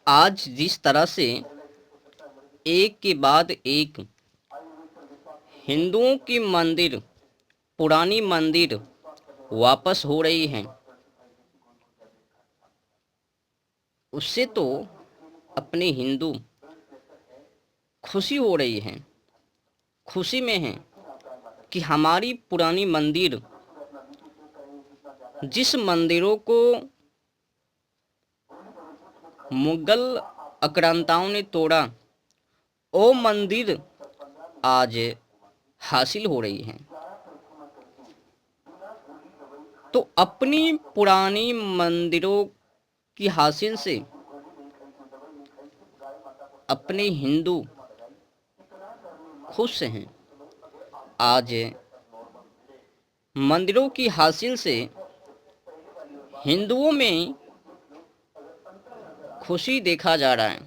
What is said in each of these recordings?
आज जिस तरह से एक के बाद एक हिंदुओं की मंदिर, पुरानी मंदिर वापस हो रही हैं, उससे तो अपने हिंदू खुशी हो रही हैं, खुशी में हैं कि हमारी पुरानी मंदिर, जिस मंदिरों को मुगल आक्रांताओं ने तोड़ा, वो मंदिर आज हासिल हो रही हैं। तो अपनी पुरानी मंदिरों की हासिल से अपने हिंदू खुश हैं। आज मंदिरों की हासिल से हिंदुओं में खुशी देखा जा रहा है।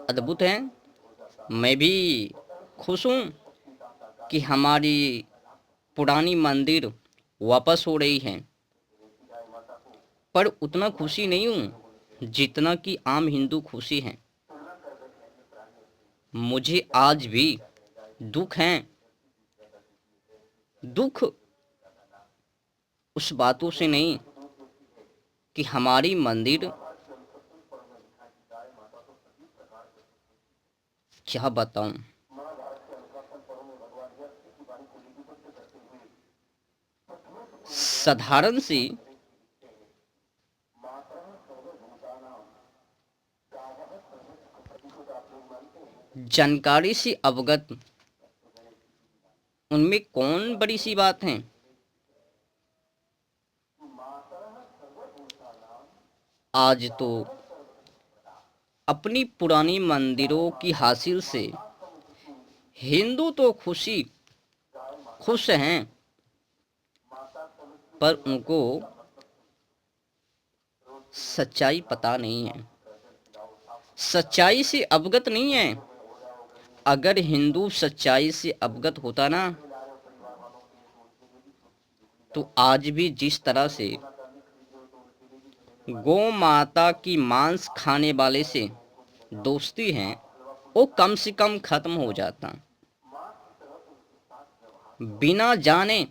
अद्भुत है। मैं भी खुश हूँ कि हमारी पुरानी मंदिर वापस हो रही है, पर उतना खुशी नहीं हूँ जितना कि आम हिंदू खुशी हैं। मुझे आज भी दुख है। दुख उस बातों से नहीं कि हमारी मंदिर, क्या बताऊं, साधारण सी जानकारी से अवगत, उनमें कौन बड़ी सी बात है। आज तो अपनी पुरानी मंदिरों की हासिल से हिंदू तो खुश हैं, पर उनको सच्चाई पता नहीं है, सच्चाई से अवगत नहीं है। अगर हिंदू सच्चाई से अवगत होता ना, तो आज भी जिस तरह से गौ माता की मांस खाने वाले से दोस्ती है, वो कम से कम खत्म हो जाता। बिना जाने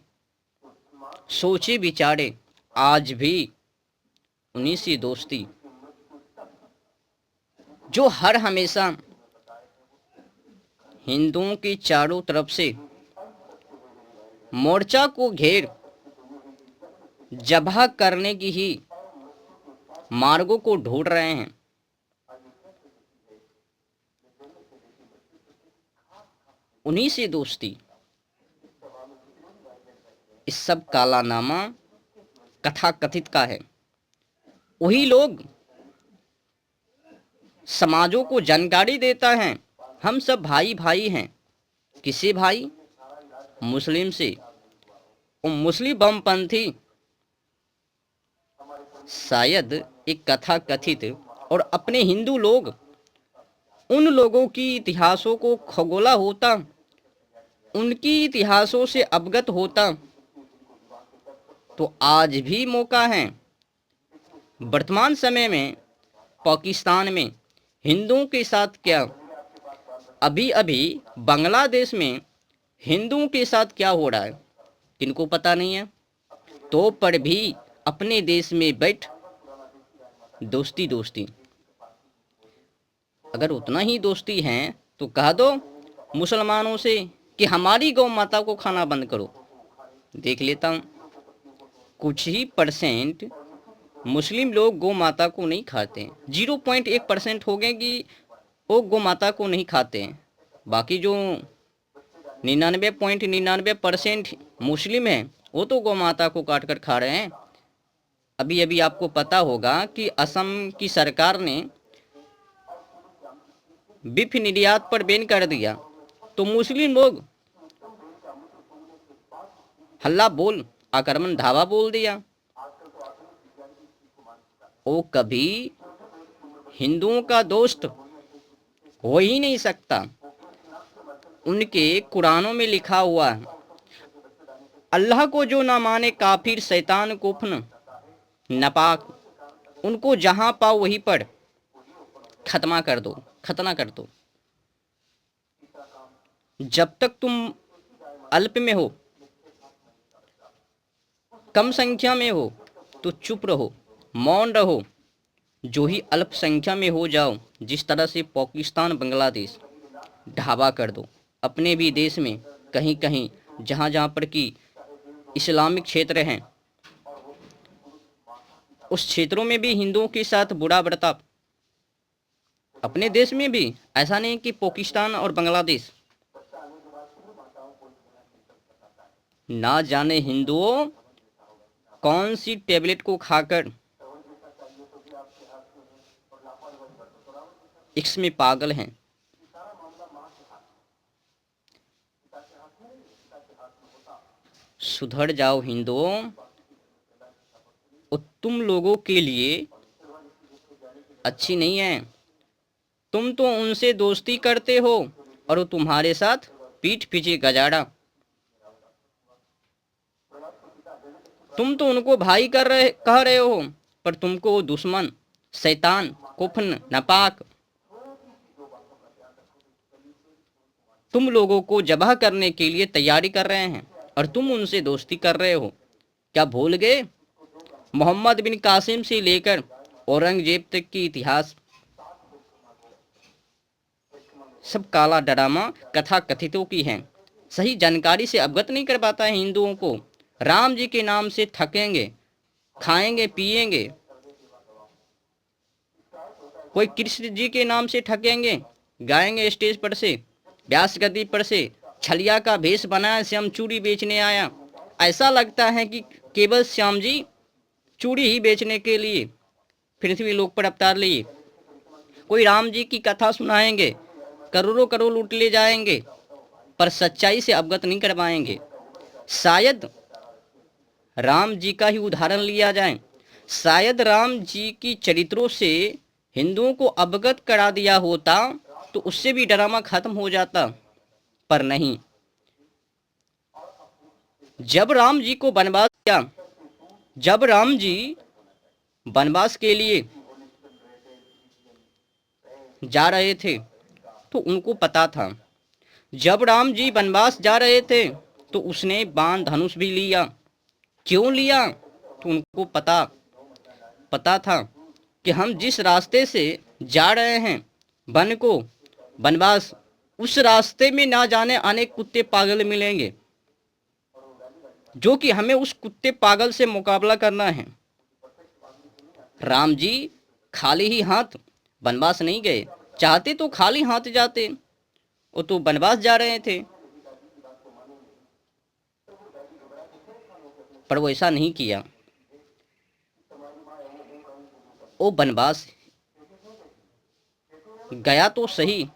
सोचे विचारे आज भी उन्हीं से दोस्ती, जो हर हमेशा हिंदुओं के चारों तरफ से मोर्चा को घेर जबह करने की ही मार्गों को ढूंढ रहे हैं। उन्हीं से दोस्ती, इस सब कालानामा कथा कथित का है। वही लोग समाजों को जानकारी देता है, हम सब भाई भाई हैं। किसी भाई? मुस्लिम से। मुस्लिम बमपंथी शायद एक कथा कथित, और अपने हिंदू लोग उन लोगों की इतिहासों को खगोला होता, उनकी इतिहासों से अवगत होता, तो आज भी मौका है। वर्तमान समय में पाकिस्तान में हिंदुओं के साथ क्या, अभी अभी बांग्लादेश में हिंदुओं के साथ क्या हो रहा है, किनको पता नहीं है। तो पर भी अपने देश में बैठ दोस्ती दोस्ती, अगर उतना ही दोस्ती है तो कह दो मुसलमानों से कि हमारी गौ माता को खाना बंद करो। देख लेता हूँ, कुछ ही परसेंट मुस्लिम लोग गौ माता को नहीं खाते हैं। 0.1% हो गए कि वो गौ माता को नहीं खाते हैं। बाकी जो 99.99% मुस्लिम हैं, वो तो गौ माता को काट कर खा रहे हैं। अभी अभी आपको पता होगा कि असम की सरकार ने बीफ निर्यात पर बैन कर दिया, तो मुस्लिम लोग हल्ला बोल, आक्रमण धावा बोल दिया। वो कभी हिंदुओं का दोस्त हो ही नहीं सकता। उनके कुरानों में लिखा हुआ है, अल्लाह को जो ना माने काफिर शैतान कुफन, नापाक, उनको जहां पाओ वहीं पर खत्मा कर दो, खतना कर दो। जब तक तुम अल्प में हो, कम संख्या में हो, तो चुप रहो, मौन रहो। जो ही अल्पसंख्या में हो जाओ, जिस तरह से पाकिस्तान बांग्लादेश, ढाबा कर दो। अपने भी देश में कहीं कहीं जहाँ जहाँ पर कि इस्लामिक क्षेत्र हैं, उस क्षेत्रों में भी हिंदुओं के साथ बुरा बर्ताव। अपने देश में भी ऐसा नहीं कि पाकिस्तान और बांग्लादेश, ना जाने हिंदुओं कौन सी टेबलेट को खाकर इसमें पागल हैं। सुधर जाओ हिंदुओं, और तुम लोगों के लिए अच्छी नहीं है। तुम तो उनसे दोस्ती करते हो और वो तुम्हारे साथ पीठ पीछे गजाड़ा। तुम तो उनको भाई कह रहे हो, पर तुमको वो दुश्मन, शैतान, कुफन, नापाक, तुम लोगों को जबह करने के लिए तैयारी कर रहे हैं और तुम उनसे दोस्ती कर रहे हो। क्या भूल गए मोहम्मद बिन कासिम से लेकर औरंगजेब तक की इतिहास? सब काला ड्रामा कथा कथितों की है। सही जानकारी से अवगत नहीं कर पाता है हिंदुओं को। राम जी के नाम से थकेंगे, खाएंगे, पिएंगे। कोई कृष्ण जी के नाम से ठकेंगे, गाएंगे स्टेज पर से, व्यास गद्दी पर से, छलिया का भेष बनाया, श्याम चूड़ी बेचने आया। ऐसा लगता है कि केवल श्याम जी चूड़ी ही बेचने के लिए पृथ्वी लोक पर अवतार लिए। कोई राम जी की कथा सुनाएंगे, करोड़ों करोड़ लूट ले जाएंगे, पर सच्चाई से अवगत नहीं करवाएंगे। शायद राम जी का ही उदाहरण लिया जाए। शायद राम जी की चरित्रों से हिंदुओं को अवगत करा दिया होता तो उससे भी ड्रामा खत्म हो जाता, पर नहीं। जब राम जी को वनवास किया, जब राम जी वनवास के लिए जा रहे थे तो उनको पता था। जब राम जी वनवास जा रहे थे तो उसने बाण धनुष भी लिया। क्यों लिया? तो उनको पता था कि हम जिस रास्ते से जा रहे हैं वन को, वनवास, उस रास्ते में ना जाने अनेक कुत्ते पागल मिलेंगे, जो कि हमें उस कुत्ते पागल से मुकाबला करना है। राम जी खाली ही हाथ वनवास नहीं गए। चाहते तो खाली हाथ जाते, वो तो वनवास जा रहे थे, पर वो ऐसा नहीं किया। वो वनवास गया तो सही,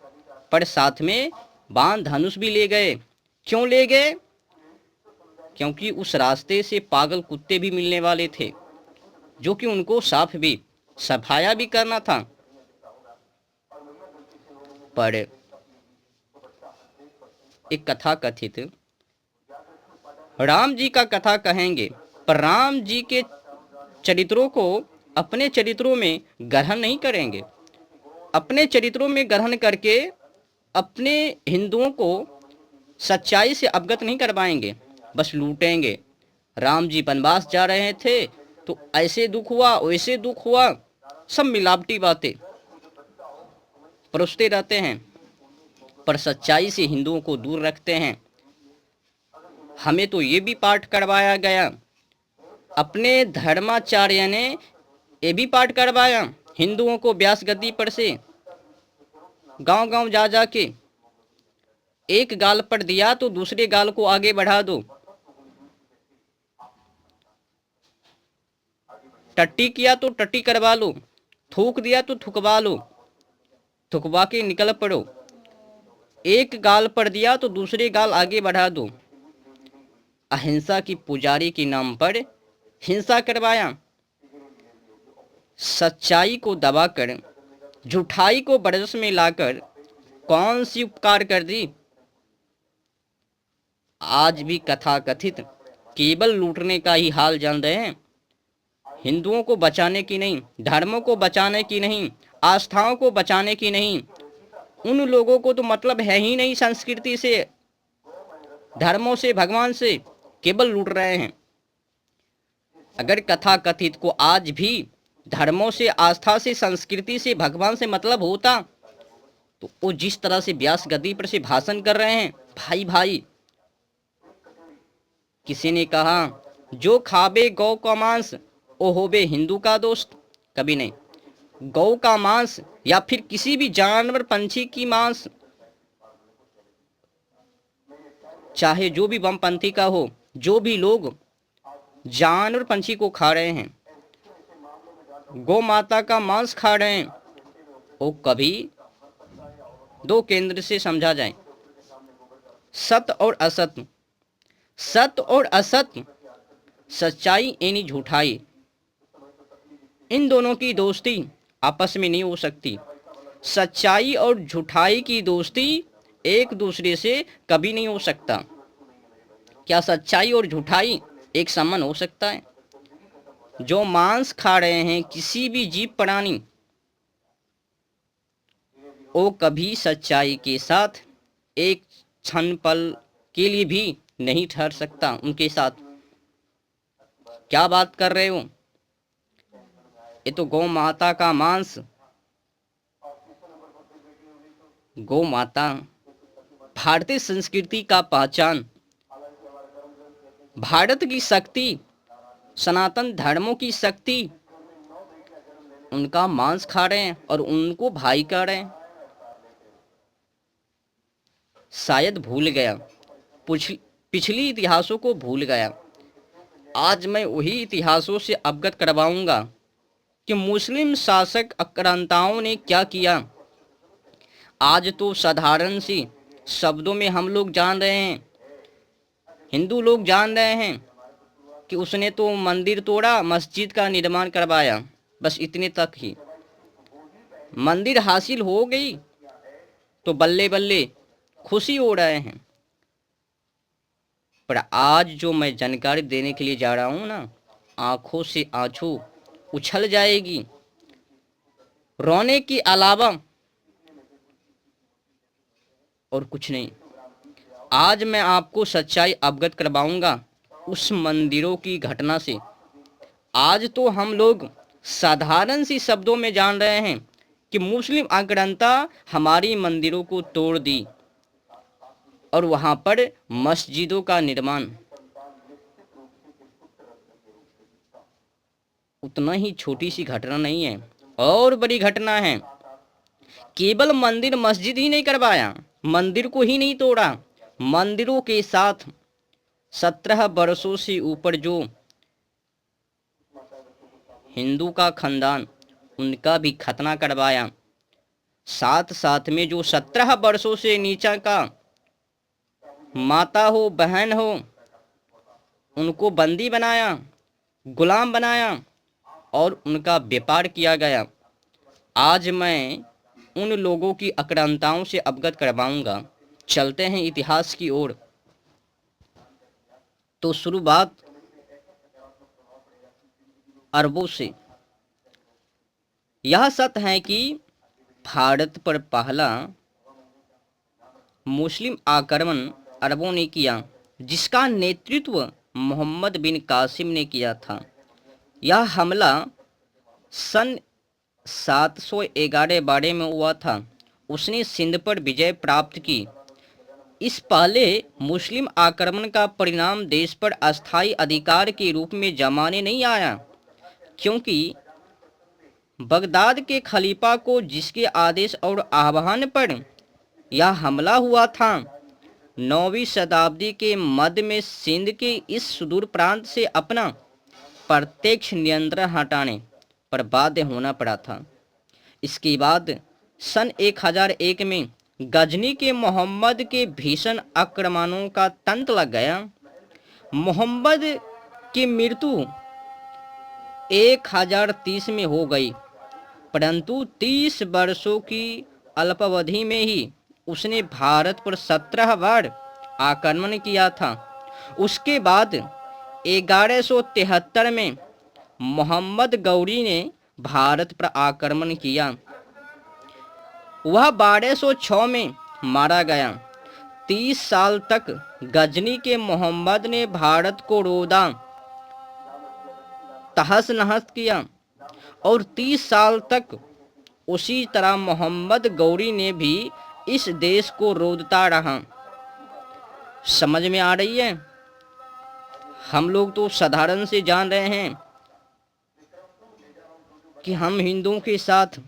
पर साथ में बाण धनुष भी ले गए। क्यों ले गए? क्योंकि उस रास्ते से पागल कुत्ते भी मिलने वाले थे, जो कि उनको साफ भी, सफाया भी करना था। पर एक कथा कथित राम जी का कथा कहेंगे, पर राम जी के चरित्रों को अपने चरित्रों में ग्रहण नहीं करेंगे। अपने चरित्रों में ग्रहण करके अपने हिंदुओं को सच्चाई से अवगत नहीं करवाएंगे, बस लूटेंगे। राम जी वनवास जा रहे थे तो ऐसे दुख हुआ, वैसे दुख हुआ, सब मिलावटी बातें परोसते रहते हैं, पर सच्चाई से हिंदुओं को दूर रखते हैं। हमें तो ये भी पाठ करवाया गया, अपने धर्माचार्य ने ये भी पाठ करवाया हिंदुओं को व्यास गद्दी पर से, गांव गांव जा जा के एक गाल पर दिया तो दूसरे गाल को आगे बढ़ा दो। टट्टी किया तो टट्टी करवा लो, थूक दिया तो थुकवा लो, थुकवा के निकल पड़ो। एक गाल पर दिया तो दूसरे गाल आगे बढ़ा दो। अहिंसा की पुजारी के नाम पर हिंसा करवाया। सच्चाई को दबाकर, झूठाई को बरस में लाकर कौन सी उपकार कर दी? आज भी कथा कथित केवल लूटने का ही हाल जान रहे हैं। हिंदुओं को बचाने की नहीं, धर्मों को बचाने की नहीं, आस्थाओं को बचाने की नहीं। उन लोगों को तो मतलब है ही नहीं संस्कृति से, धर्मों से, भगवान से, केवल लूट रहे हैं। अगर कथा कथित को आज भी धर्मों से, आस्था से, संस्कृति से, भगवान से मतलब होता तो वो जिस तरह से व्यास गद्दी पर से भाषण कर रहे हैं, भाई भाई, किसी ने कहा जो खाबे गौ का मांस ओ होबे हिंदू का दोस्त, कभी नहीं। गौ का मांस या फिर किसी भी जानवर पंछी की मांस, चाहे जो भी वामपंथी का हो, जो भी लोग जानवर पंछी को खा रहे हैं, गौ माता का मांस खा रहे हैं, वो कभी दो केंद्र से समझा जाए, सत्य और असत्य, सत्य और असत्य, सच्चाई यानी झूठाई, इन दोनों की दोस्ती आपस में नहीं हो सकती। सच्चाई और झूठाई की दोस्ती एक दूसरे से कभी नहीं हो सकता। क्या सच्चाई और झूठाई एक समान हो सकता है? जो मांस खा रहे हैं किसी भी जीव प्राणी, वो कभी सच्चाई के साथ एक क्षण पल के लिए भी नहीं ठहर सकता उनके साथ। क्या बात कर रहे हो? ये तो गौ माता का मांस, गौ माता भारतीय संस्कृति का पहचान, भारत की शक्ति, सनातन धर्मों की शक्ति, उनका मांस खा रहे हैं और उनको भाई कह रहे हैं। शायद भूल गया, पिछली इतिहासों को भूल गया। आज मैं वही इतिहासों से अवगत करवाऊंगा कि मुस्लिम शासक आक्रांताओं ने क्या किया। आज तो साधारण सी शब्दों में हम लोग जान रहे हैं, हिंदू लोग जान रहे हैं कि उसने तो मंदिर तोड़ा, मस्जिद का निर्माण करवाया, बस इतने तक ही। मंदिर हासिल हो गई तो बल्ले बल्ले खुशी हो रहे हैं। पर आज जो मैं जानकारी देने के लिए जा रहा हूँ ना, आंखों से आंसू उछल जाएगी, रोने के अलावा और कुछ नहीं। आज मैं आपको सच्चाई अवगत करवाऊंगा उस मंदिरों की घटना से। आज तो हम लोग साधारण सी शब्दों में जान रहे हैं कि मुस्लिम आक्रांता हमारी मंदिरों को तोड़ दी और वहां पर मस्जिदों का निर्माण। उतना ही छोटी सी घटना नहीं है, और बड़ी घटना है। केवल मंदिर मस्जिद ही नहीं करवाया, मंदिर को ही नहीं तोड़ा, मंदिरों के साथ 17 वर्षों से ऊपर जो हिंदू का खानदान, उनका भी खतना करवाया। साथ साथ में जो 17 वर्षों से नीचा का माता हो, बहन हो, उनको बंदी बनाया, गुलाम बनाया और उनका व्यापार किया गया। आज मैं उन लोगों की आक्रांताओं से अवगत करवाऊंगा। चलते हैं इतिहास की ओर। तो शुरुआत अरबों से। यह सत्य है कि भारत पर पहला मुस्लिम आक्रमण अरबों ने किया, जिसका नेतृत्व मोहम्मद बिन कासिम ने किया था। यह हमला सन 711 में हुआ था। उसने सिंध पर विजय प्राप्त की। इस पहले मुस्लिम आक्रमण का परिणाम देश पर अस्थायी अधिकार के रूप में जमाने नहीं आया, क्योंकि बगदाद के खलीफा को, जिसके आदेश और आह्वान पर यह हमला हुआ था, 9वीं शताब्दी के मध्य में सिंध के इस सुदूर प्रांत से अपना प्रत्यक्ष नियंत्रण हटाने पर बाध्य होना पड़ा था। इसके बाद सन 1001 में गजनी के मोहम्मद के भीषण आक्रमणों का तंत लग गया। मोहम्मद की मृत्यु 1030 में हो गई, परंतु 30 वर्षों की अल्पावधि में ही उसने भारत पर 17 बार आक्रमण किया था। उसके बाद 1173 में मोहम्मद गौरी ने भारत पर आक्रमण किया। वह 1206 में मारा गया। 30 साल तक गजनी के मोहम्मद ने भारत को रोदा तहस नहस किया और 30 साल तक उसी तरह मोहम्मद गौरी ने भी इस देश को रोदता रहा। समझ में आ रही है? हम लोग तो साधारण से जान रहे हैं कि हम हिंदुओं के साथ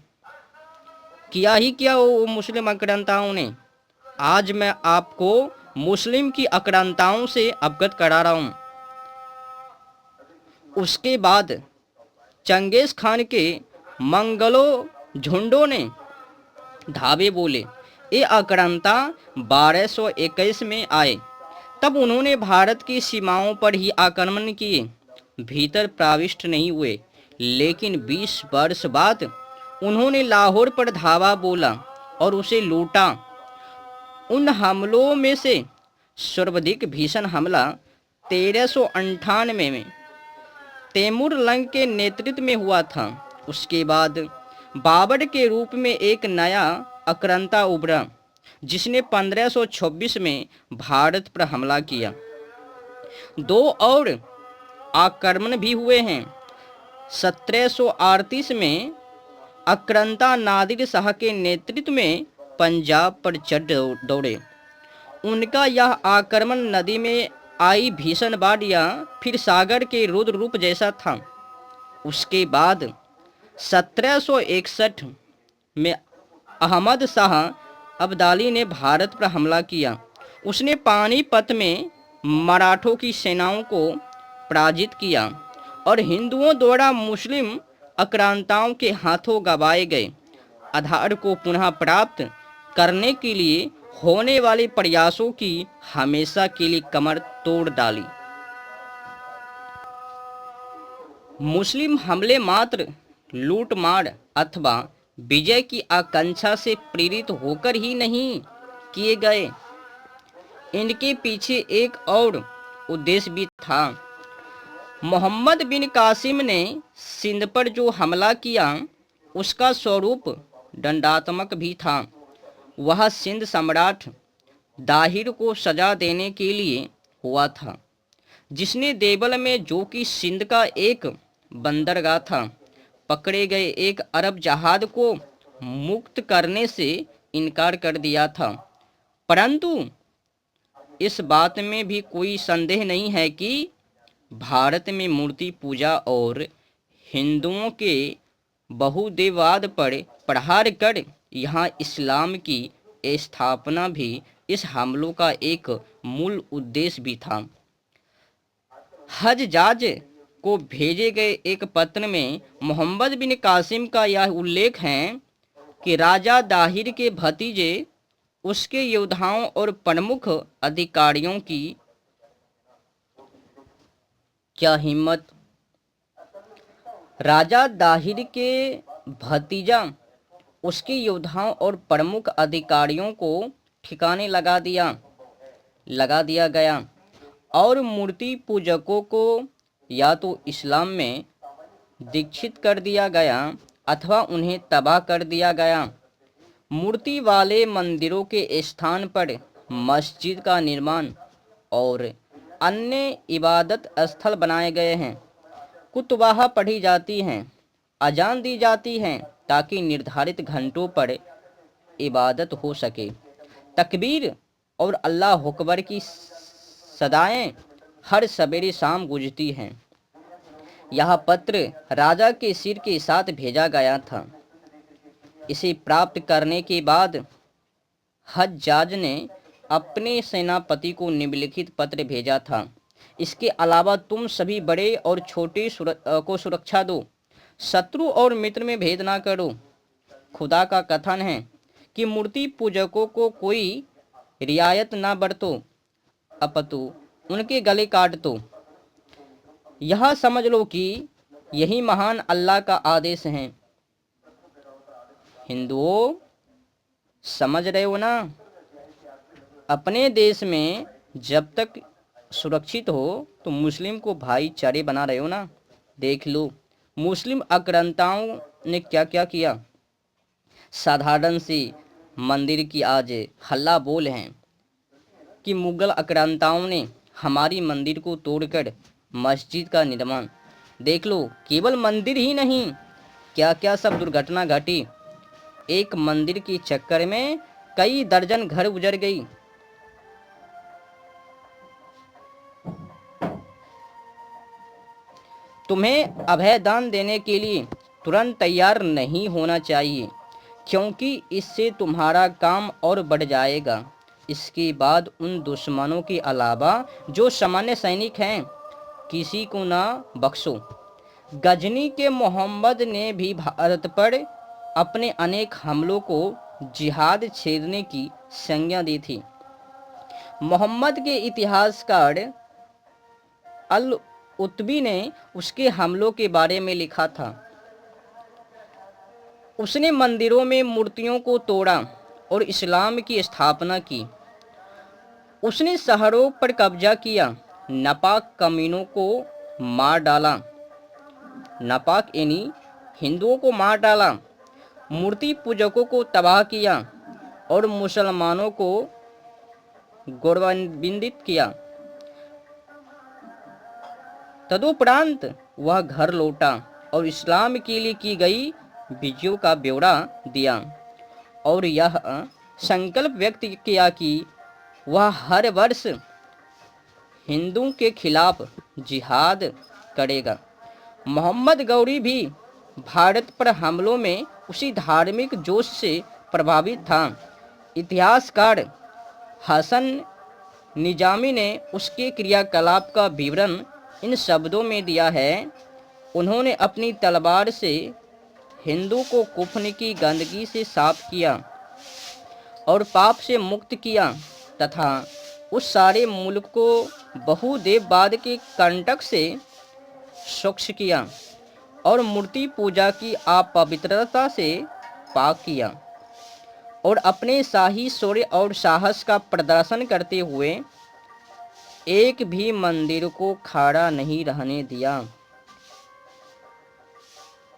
किया ही क्या वो मुस्लिम आक्रांताओं ने। आज मैं आपको मुस्लिम की आक्रांताओं से अवगत करा रहा हूं। उसके बाद चंगेज खान के मंगलो झुंडों ने धावे बोले। ये आक्रांता 1221 में आए। तब उन्होंने भारत की सीमाओं पर ही आक्रमण किए, भीतर प्रविष्ट नहीं हुए। लेकिन 20 वर्ष बाद उन्होंने लाहौर पर धावा बोला और उसे लूटा। उन हमलों में से सर्वाधिक भीषण हमला 1398 में तैमूर लंग के नेतृत्व में हुआ था। उसके बाद बाबर के रूप में एक नया आक्रांता उभरा, जिसने 1526 में भारत पर हमला किया। 2 और आक्रमण भी हुए हैं। 1738 में आक्रांता नादिर शाह के नेतृत्व में पंजाब पर चढ़ दौड़े। उनका यह आक्रमण नदी में आई भीषण बाढ़ या फिर सागर के रुद्र रूप जैसा था। उसके बाद 1761 में अहमद शाह अब्दाली ने भारत पर हमला किया। उसने पानीपत में मराठों की सेनाओं को पराजित किया और हिंदुओं द्वारा मुस्लिम आक्रांताओं के हाथों गंवाए गए आधार को पुनः प्राप्त करने के लिए होने वाले प्रयासों की हमेशा के लिए कमर तोड़ डाली। मुस्लिम हमले मात्र लूटमार अथवा विजय की आकांक्षा से प्रेरित होकर ही नहीं किए गए। इनके पीछे एक और उद्देश्य भी था। मोहम्मद बिन कासिम ने सिंध पर जो हमला किया उसका स्वरूप दंडात्मक भी था। वह सिंध सम्राट दाहिर को सजा देने के लिए हुआ था, जिसने देवल में, जो कि सिंध का एक बंदरगाह था, पकड़े गए एक अरब जहाज को मुक्त करने से इनकार कर दिया था। परंतु इस बात में भी कोई संदेह नहीं है कि भारत में मूर्ति पूजा और हिंदुओं के बहुदेववाद पर प्रहार कर यहाँ इस्लाम की स्थापना भी इस हमलों का एक मूल उद्देश्य भी था। हज्जाज को भेजे गए एक पत्र में मोहम्मद बिन कासिम का यह उल्लेख है कि राजा दाहिर के भतीजे, उसके योद्धाओं और प्रमुख अधिकारियों की क्या हिम्मत। राजा दाहिर के भतीजा, उसके योद्धाओं और प्रमुख अधिकारियों को ठिकाने लगा दिया गया और मूर्ति पूजकों को या तो इस्लाम में दीक्षित कर दिया गया अथवा उन्हें तबाह कर दिया गया। मूर्ति वाले मंदिरों के स्थान पर मस्जिद का निर्माण और अन्य इबादत स्थल बनाए गए हैं। कुतुबाह पढ़ी जाती हैं, अजान दी जाती हैं ताकि निर्धारित घंटों पर इबादत हो सके। तकबीर और अल्लाह अकबर की सदाएं हर सवेरे शाम गूंजती हैं। यह पत्र राजा के सिर के साथ भेजा गया था। इसे प्राप्त करने के बाद हज्जाज ने अपने सेनापति को निम्नलिखित पत्र भेजा था। इसके अलावा तुम सभी बड़े और छोटे को सुरक्षा दो, शत्रु और मित्र में भेद ना करो। खुदा का कथन है कि मूर्ति पूजकों को कोई रियायत ना बरतो, अपितु उनके गले काट दो। यह समझ लो कि यही महान अल्लाह का आदेश है। हिंदुओं, समझ रहे हो ना? अपने देश में जब तक सुरक्षित हो तो मुस्लिम को भाईचारे बना रहे हो ना। देख लो, मुस्लिम आक्रांताओं ने क्या क्या किया। साधारण सी मंदिर की आज हल्ला बोल हैं कि मुगल आक्रांताओं ने हमारी मंदिर को तोड़कर मस्जिद का निर्माण। देख लो, केवल मंदिर ही नहीं, क्या क्या सब दुर्घटना घटी। एक मंदिर के चक्कर में कई दर्जन घर उजड़ गई। तुम्हें अभयदान देने के लिए तुरंत तैयार नहीं होना चाहिए, क्योंकि इससे तुम्हारा काम और बढ़ जाएगा। इसके बाद उन दुश्मनों के अलावा जो सामान्य सैनिक हैं, किसी को ना बख्शो। गजनी के मोहम्मद ने भी भारत पर अपने अनेक हमलों को जिहाद छेड़ने की संज्ञा दी थी। मोहम्मद के इतिहासकार अल उत्बी ने उसके हमलों के बारे में लिखा था। उसने मंदिरों में मूर्तियों को तोड़ा और इस्लाम की स्थापना की। उसने शहरों पर कब्जा किया, नापाक कमीनों को मार डाला। नापाक यानी हिंदुओं को मार डाला, मूर्ति पूजकों को तबाह किया और मुसलमानों को गौरवान्वित किया। तदुपरांत वह घर लौटा और इस्लाम के लिए की गई विजयों का ब्यौरा दिया और यह संकल्प व्यक्त किया कि वह हर वर्ष हिंदुओं के खिलाफ जिहाद करेगा। मोहम्मद गौरी भी भारत पर हमलों में उसी धार्मिक जोश से प्रभावित था। इतिहासकार हसन निजामी ने उसके क्रियाकलाप का विवरण इन शब्दों में दिया है। उन्होंने अपनी तलवार से हिंदू को कुफन की गंदगी से साफ किया और पाप से मुक्त किया तथा उस सारे मुल्क को बहुदेववाद के कंटक से स्वच्छ किया और मूर्ति पूजा की अपवित्रता से पाक किया और अपने शाही शौर्य और साहस का प्रदर्शन करते हुए एक भी मंदिर को खड़ा नहीं रहने दिया।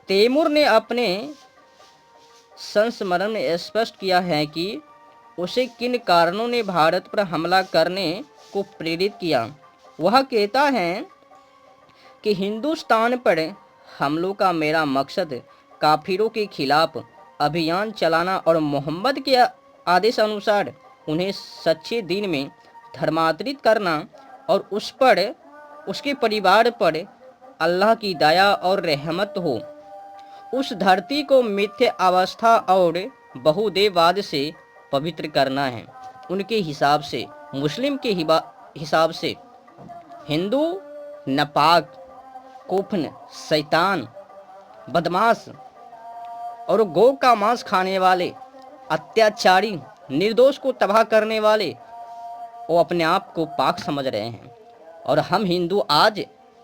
तैमूर ने अपने संस्मरण में स्पष्ट किया है कि उसे किन कारणों ने भारत पर हमला करने को प्रेरित किया। वह कहता है कि हिंदुस्तान पर हमलों का मेरा मकसद काफिरों के खिलाफ अभियान चलाना और मोहम्मद के आदेश अनुसार उन्हें सच्चे दिन में धर्मांतरित करना और उस पर, उसके परिवार पर अल्लाह की दया और रहमत हो। उस धरती को मिथ्या अवस्था और बहुदेववाद से पवित्र करना है। उनके हिसाब से, मुस्लिम के हिसाब से हिंदू नापाक, कुफन, शैतान, बदमाश और गौ का मांस खाने वाले, अत्याचारी, निर्दोष को तबाह करने वाले वो अपने आप को पाक समझ रहे हैं। और हम हिंदू आज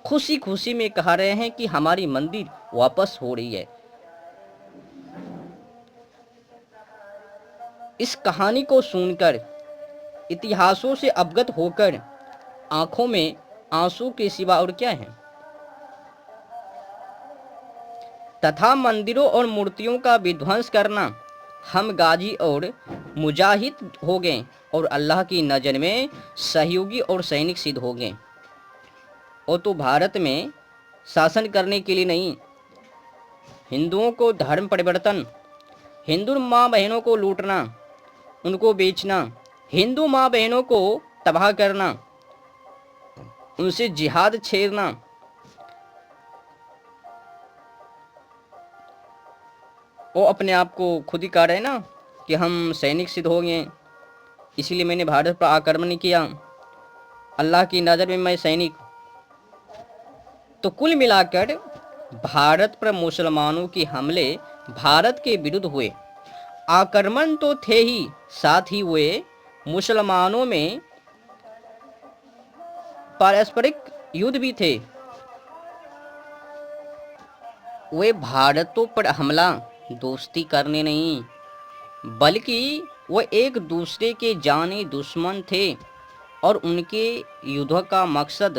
खुशी खुशी में कह रहे हैं कि हमारी मंदिर वापस हो रही है। इस कहानी को सुनकर, इतिहासों से अवगत होकर आंखों में आंसू के सिवा और क्या है। तथा मंदिरों और मूर्तियों का विध्वंस करना, हम गाजी और मुजाहिद हो गए और अल्लाह की नज़र में सहयोगी और सैनिक सिद्ध हो गए। और तो भारत में शासन करने के लिए नहीं, हिंदुओं को धर्म परिवर्तन, हिंदू माँ बहनों को लूटना, उनको बेचना, हिंदू माँ बहनों को तबाह करना, उनसे जिहाद छेड़ना, वो अपने आप को खुद ही कह रहे हैं ना कि हम सैनिक सिद्ध हो गए, इसीलिए मैंने भारत पर आक्रमण किया, अल्लाह की नज़र में मैं सैनिक। तो कुल मिलाकर भारत पर मुसलमानों के हमले भारत के विरुद्ध हुए। आक्रमण तो थे ही, साथ ही वे मुसलमानों में पारस्परिक युद्ध भी थे। वे भारतों पर हमला दोस्ती करने नहीं, बल्कि वह एक दूसरे के जानी दुश्मन थे और उनके युद्ध का मकसद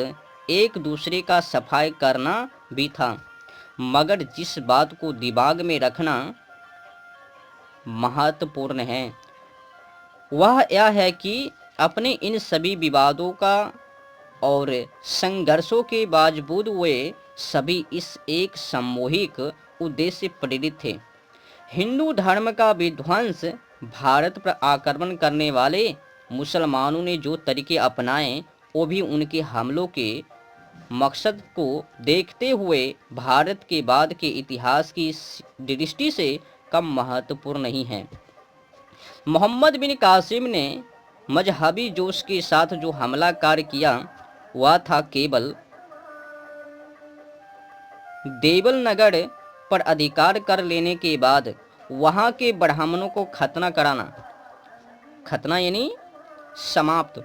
एक दूसरे का सफाई करना भी था। मगर जिस बात को दिमाग में रखना महत्वपूर्ण है वह यह है कि अपने इन सभी विवादों का और संघर्षों के बावजूद वे सभी इस एक सामूहिक उद्देश्य से प्रेरित थे। हिंदू धर्म का विध्वंस, भारत पर आक्रमण करने वाले मुसलमानों ने जो तरीके अपनाए वो भी उनके हमलों के मकसद को देखते हुए भारत के बाद के इतिहास की दृष्टि से कम महत्वपूर्ण नहीं है। मोहम्मद बिन कासिम ने मजहबी जोश के साथ जो हमला कार्य किया वह था केवल देवलनगर पर अधिकार कर लेने के बाद वहां के ब्राह्मणों को खतना कराना, खतना यानी समाप्त।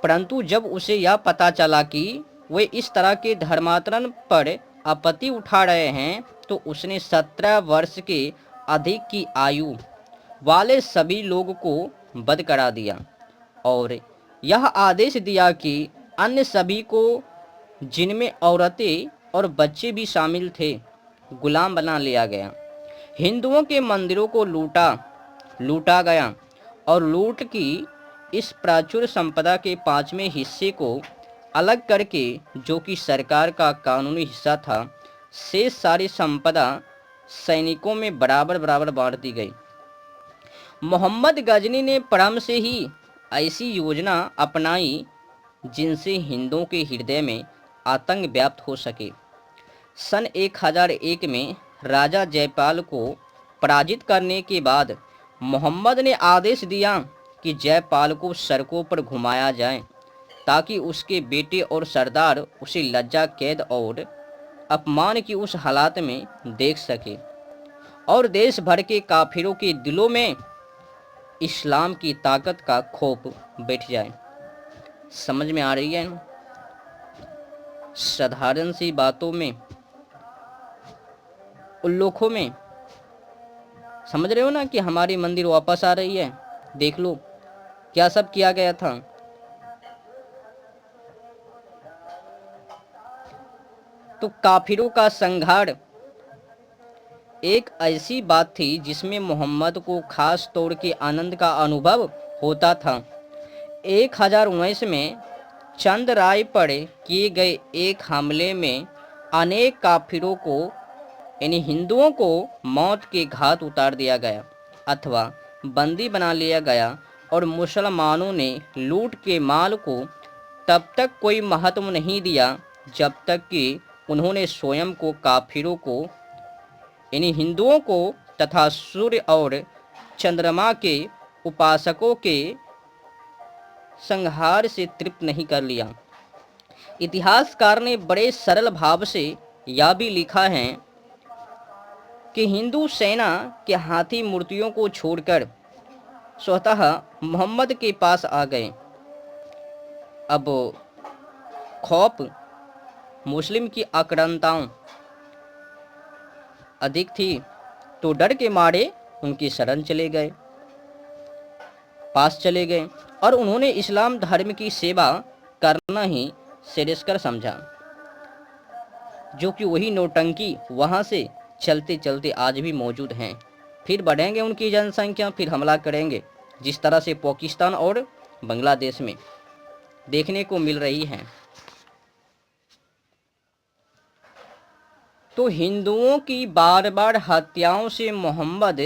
परंतु जब उसे यह पता चला कि वे इस तरह के धर्मांतरण पर आपत्ति उठा रहे हैं तो उसने 17 वर्ष के अधिक की आयु वाले सभी लोगों को बंद करा दिया और यह आदेश दिया कि अन्य सभी को, जिनमें औरतें और बच्चे भी शामिल थे, गुलाम बना लिया गया। हिंदुओं के मंदिरों को लूटा गया और लूट की इस प्राचुर संपदा के 5वें हिस्से को अलग करके, जो कि सरकार का कानूनी हिस्सा था, शेष सारी संपदा सैनिकों में बराबर बराबर बांट दी गई। मोहम्मद गजनी ने प्रारंभ से ही ऐसी योजना अपनाई जिनसे हिंदुओं के हृदय में आतंक व्याप्त हो सके। सन 1001 में राजा जयपाल को पराजित करने के बाद मोहम्मद ने आदेश दिया कि जयपाल को सड़कों पर घुमाया जाए ताकि उसके बेटे और सरदार उसे लज्जा, कैद और अपमान की उस हालात में देख सके और देश भर के काफिरों के दिलों में इस्लाम की ताकत का खौफ बैठ जाए। समझ में आ रही है? साधारण सी बातों में, उल्लेखों में समझ रहे हो ना कि हमारी मंदिर वापस आ रही है। देख लो क्या सब किया गया था। तो काफिरों का संहार एक ऐसी बात थी जिसमें मोहम्मद को खास तौर के आनंद का अनुभव होता था। 1019 में चंद राय पर किए गए एक हमले में अनेक काफिरों को यानी हिंदुओं को मौत के घाट उतार दिया गया अथवा बंदी बना लिया गया और मुसलमानों ने लूट के माल को तब तक कोई महत्व नहीं दिया जब तक कि उन्होंने स्वयं को काफिरों को यानी हिंदुओं को तथा सूर्य और चंद्रमा के उपासकों के संहार से तृप्त नहीं कर लिया। इतिहासकार ने बड़े सरल भाव से यह भी लिखा है कि हिंदू सेना के हाथी मूर्तियों को छोड़कर स्वतः मोहम्मद के पास आ गए। अब खौफ मुस्लिम की आक्रांताओं अधिक थी तो डर के मारे उनकी शरण पास चले गए और उन्होंने इस्लाम धर्म की सेवा करना ही श्रेयस्कर समझा, जो कि वही नौटंकी वहां से चलते चलते आज भी मौजूद हैं। फिर बढ़ेंगे उनकी जनसंख्या, फिर हमला करेंगे, जिस तरह से पाकिस्तान और बांग्लादेश में देखने को मिल रही है। तो हिंदुओं की बार बार हत्याओं से मोहम्मद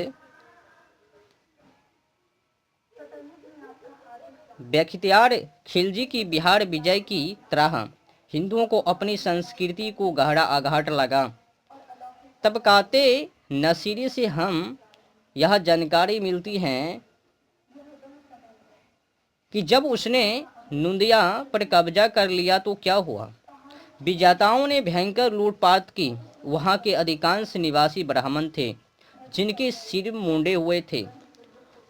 बख्तियार खिलजी की बिहार विजय की तरह हिंदुओं को अपनी संस्कृति को गहरा आघात लगा। तबकाते नसीरे से हम यह जानकारी मिलती है कि जब उसने नूंदिया पर कब्जा कर लिया तो क्या हुआ। विजेताओं ने भयंकर लूटपाट की। वहां के अधिकांश निवासी ब्राह्मण थे जिनके सिर मुंडे हुए थे,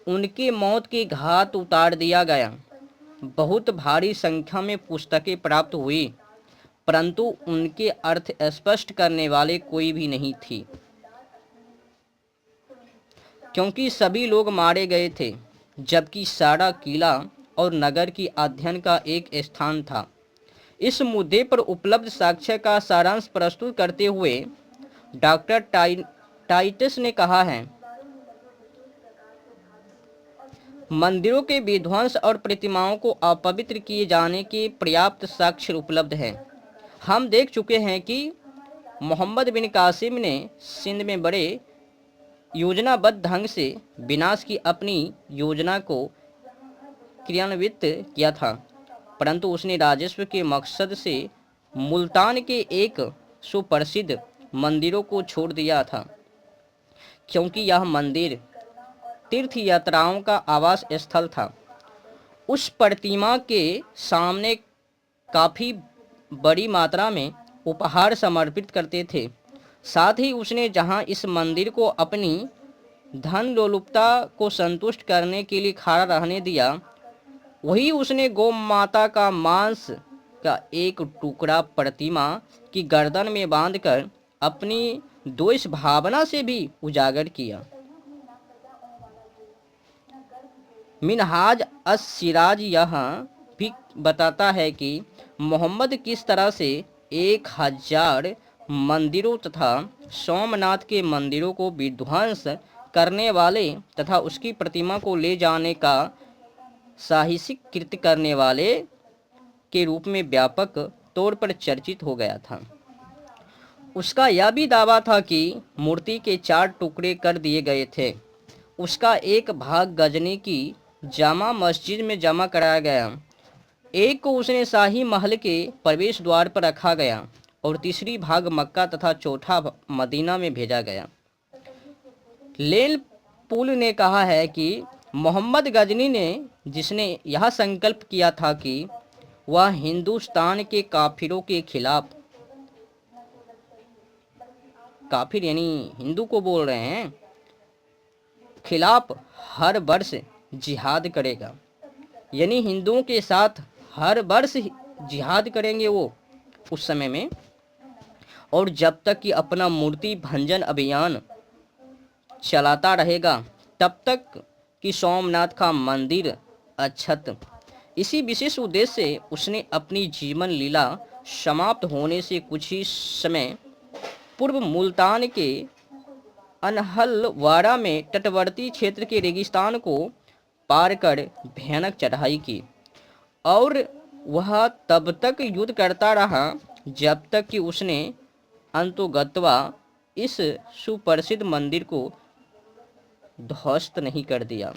उनके मौत के घाट उतार दिया गया। बहुत भारी संख्या में पुस्तकें प्राप्त हुई परंतु उनके अर्थ स्पष्ट करने वाले कोई भी नहीं थी, क्योंकि सभी लोग मारे गए थे। जबकि सारा किला और नगर की अध्ययन का एक स्थान था। इस मुद्दे पर उपलब्ध साक्ष्य का सारांश प्रस्तुत करते हुए डॉक्टर टाइटस ने कहा है, मंदिरों के विध्वंस और प्रतिमाओं को अपवित्र किए जाने के पर्याप्त साक्ष्य उपलब्ध हैं। हम देख चुके हैं कि मोहम्मद बिन कासिम ने सिंध में बड़े योजनाबद्ध ढंग से विनाश की अपनी योजना को क्रियान्वित किया था, परंतु उसने राजस्व के मकसद से मुल्तान के एक सुप्रसिद्ध मंदिरों को छोड़ दिया था, क्योंकि यह मंदिर तीर्थ यात्राओं का आवास स्थल था। उस प्रतिमा के सामने काफ़ी बड़ी मात्रा में उपहार समर्पित करते थे। साथ ही उसने जहां इस मंदिर को अपनी धन लोलुपता को संतुष्ट करने के लिए खड़ा रहने दिया, वही उसने गौ माता का मांस का एक टुकड़ा प्रतिमा की गर्दन में बांधकर अपनी द्वेष भावना से भी उजागर किया। मिनहाज अस-सिराज यहाँ भी बताता है कि मोहम्मद किस तरह से 1000 मंदिरों तथा सोमनाथ के मंदिरों को विध्वंस करने वाले तथा उसकी प्रतिमा को ले जाने का साहसिक कृत्य करने वाले के रूप में व्यापक तौर पर चर्चित हो गया था। उसका यह भी दावा था कि मूर्ति के 4 टुकड़े कर दिए गए थे। उसका एक भाग गजनी की जामा मस्जिद में जमा कराया गया, एक को उसने शाही महल के प्रवेश द्वार पर रखा गया और तीसरी भाग मक्का तथा चौथा मदीना में भेजा गया। लेल पुल ने कहा है कि मोहम्मद गजनी ने, जिसने यह संकल्प किया था कि वह हिंदुस्तान के काफिरों के खिलाफ, काफिर यानी हिंदू को बोल रहे हैं, खिलाफ हर वर्ष जिहाद करेगा, यानी हिंदुओं के साथ हर वर्ष जिहाद करेंगे वो उस समय में, और जब तक कि अपना मूर्ति भंजन अभियान चलाता रहेगा तब तक कि सोमनाथ का मंदिर अक्षत। इसी विशेष उद्देश्य से उसने अपनी जीवन लीला समाप्त होने से कुछ ही समय पूर्व मुल्तान के अनहलवारा में तटवर्ती क्षेत्र के रेगिस्तान को पार कर भयानक चढ़ाई की, और वह तब तक युद्ध करता रहा जब तक कि उसने अंतोगत्वा इस सुप्रसिद्ध मंदिर को ध्वस्त नहीं कर दिया।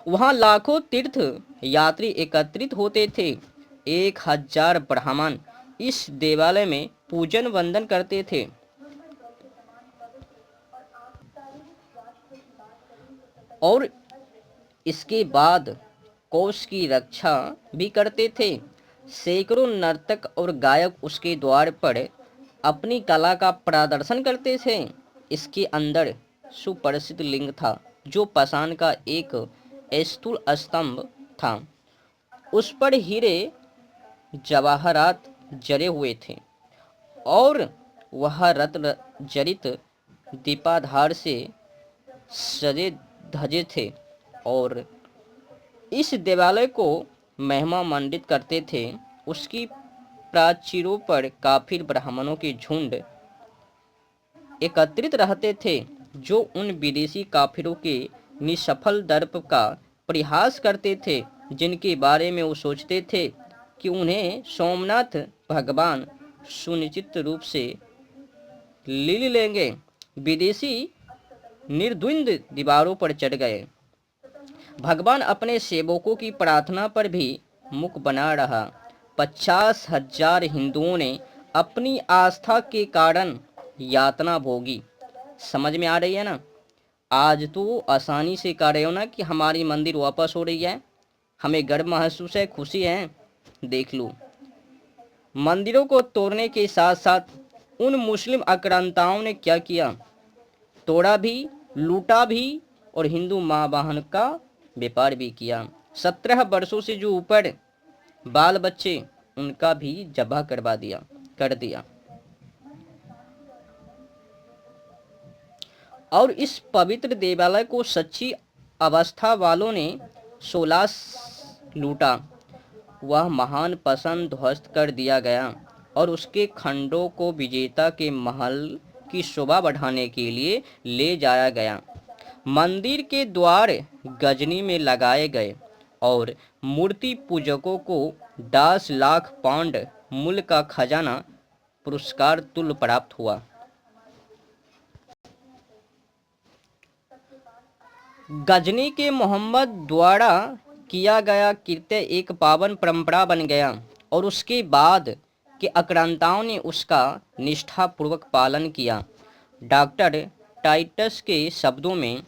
वहां लाखों तीर्थ यात्री एकत्रित होते थे। 1000 ब्राह्मण इस देवालय में पूजन वंदन करते थे और इसके बाद कोष की रक्षा भी करते थे। सैकड़ों नर्तक और गायक उसके द्वार पर अपनी कला का प्रदर्शन करते थे। इसके अंदर सुप्रसिद्ध लिंग था जो पाषाण का एक स्थूल स्तंभ था। उस पर हीरे जवाहरात जड़े हुए थे और वह रत्न जड़ित दीपाधार से सजे धजे थे, और इस देवालय को महिमा मंडित करते थे। उसकी प्राचीरों पर काफिर ब्राह्मणों के झुंड एकत्रित रहते थे जो उन विदेशी काफिरों के निष्फल दर्प का परिहास करते थे, जिनके बारे में वो सोचते थे कि उन्हें सोमनाथ भगवान सुनिश्चित रूप से ले लेंगे। विदेशी निर्द्वंद दीवारों पर चढ़ गए। भगवान अपने सेवकों की प्रार्थना पर भी मुख बना रहा। 50,000 हिंदुओं ने अपनी आस्था के कारण यातना भोगी। समझ में आ रही है ना? आज तो आसानी से कह रहे हो ना कि हमारी मंदिर वापस हो रही है, हमें गर्व महसूस है, खुशी है। देख लो, मंदिरों को तोड़ने के साथ साथ उन मुस्लिम आक्रांताओं ने क्या किया, तोड़ा भी, लूटा भी और हिंदू मां बहन का व्यापार भी किया। 17 वर्षों से जो ऊपर बाल बच्चे, उनका भी जबा कर दिया। और इस पवित्र देवालय को सच्ची अवस्था वालों ने 16 लूटा। वह महान पसंद ध्वस्त कर दिया गया और उसके खंडों को विजेता के महल की शोभा बढ़ाने के लिए ले जाया गया। मंदिर के द्वार गजनी में लगाए गए और मूर्ति पूजकों को 10 लाख पाउंड मूल्य का खजाना पुरस्कार तुल्य प्राप्त हुआ। गजनी के मोहम्मद द्वारा किया गया कृत्य एक पावन परंपरा बन गया और उसके बाद के आक्रांताओं ने उसका निष्ठापूर्वक पालन किया। डॉक्टर टाइटस के शब्दों में,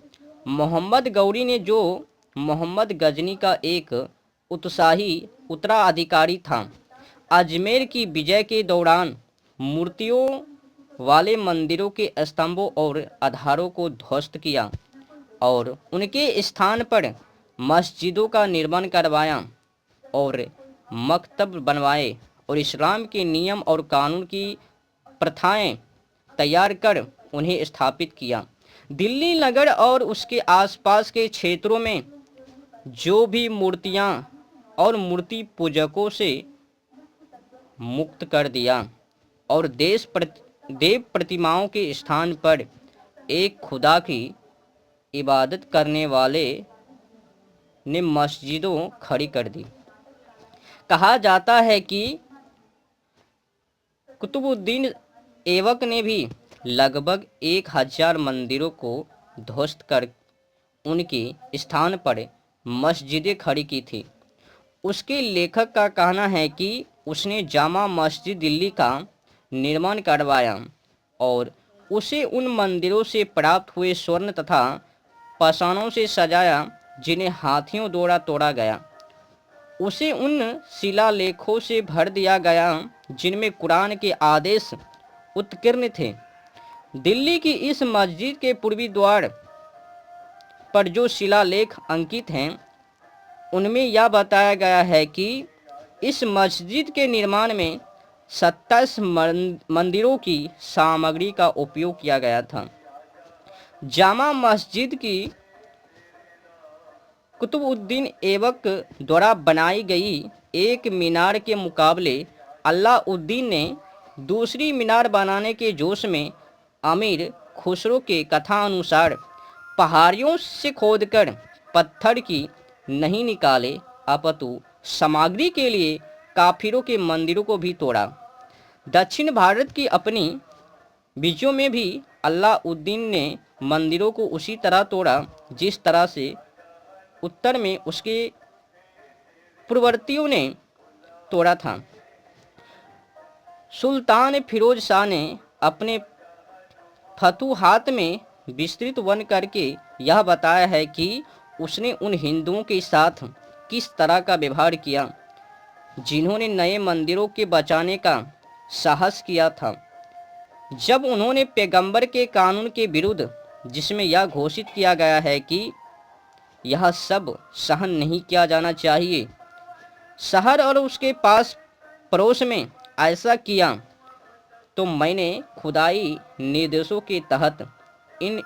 मोहम्मद गौरी ने जो मोहम्मद गजनी का एक उत्साही उत्तराधिकारी था, अजमेर की विजय के दौरान मूर्तियों वाले मंदिरों के स्तंभों और आधारों को ध्वस्त किया और उनके स्थान पर मस्जिदों का निर्माण करवाया और मकतब बनवाए और इस्लाम के नियम और कानून की प्रथाएं तैयार कर उन्हें स्थापित किया। दिल्ली नगर और उसके आसपास के क्षेत्रों में जो भी मूर्तियां और मूर्ति पूजकों से मुक्त कर दिया और देव प्रतिमाओं के स्थान पर एक खुदा की इबादत करने वाले ने मस्जिदों खड़ी कर दी। कहा जाता है कि कुतुबुद्दीन ऐबक ने भी लगभग 1000 मंदिरों को ध्वस्त कर उनके स्थान पर मस्जिदें खड़ी की थी। उसके लेखक का कहना है कि उसने जामा मस्जिद दिल्ली का निर्माण करवाया और उसे उन मंदिरों से प्राप्त हुए स्वर्ण तथा पाषाणों से सजाया जिन्हें हाथियों द्वारा तोड़ा गया। उसे उन शिलालेखों से भर दिया गया जिनमें कुरान के आदेश उत्कीर्ण थे। दिल्ली की इस मस्जिद के पूर्वी द्वार पर जो शिलालेख अंकित हैं, उनमें यह बताया गया है कि इस मस्जिद के निर्माण में 27 मंदिरों की सामग्री का उपयोग किया गया था। जामा मस्जिद की कुतुबुद्दीन ऐबक द्वारा बनाई गई एक मीनार के मुकाबले अलाउद्दीन ने दूसरी मीनार बनाने के जोश में अमीर खुसरो के कथा अनुसार पहाड़ियों से खोदकर पत्थर की नहीं निकाले, अपितु सामग्री के लिए काफिरों के मंदिरों को भी तोड़ा। दक्षिण भारत की अपनी बीजों में भी अलाउद्दीन ने मंदिरों को उसी तरह तोड़ा जिस तरह से उत्तर में उसके पूर्ववर्तियों ने तोड़ा था। सुल्तान फिरोज शाह ने अपने फतूहात में विस्तृत वर्णन करके यह बताया है कि उसने उन हिंदुओं के साथ किस तरह का व्यवहार किया जिन्होंने नए मंदिरों के बचाने का साहस किया था। जब उन्होंने पैगंबर के कानून के विरुद्ध, जिसमें यह घोषित किया गया है कि यह सब सहन नहीं किया जाना चाहिए, शहर और उसके पास पड़ोस में ऐसा किया, तो मैंने खुदाई निर्देशों के तहत इन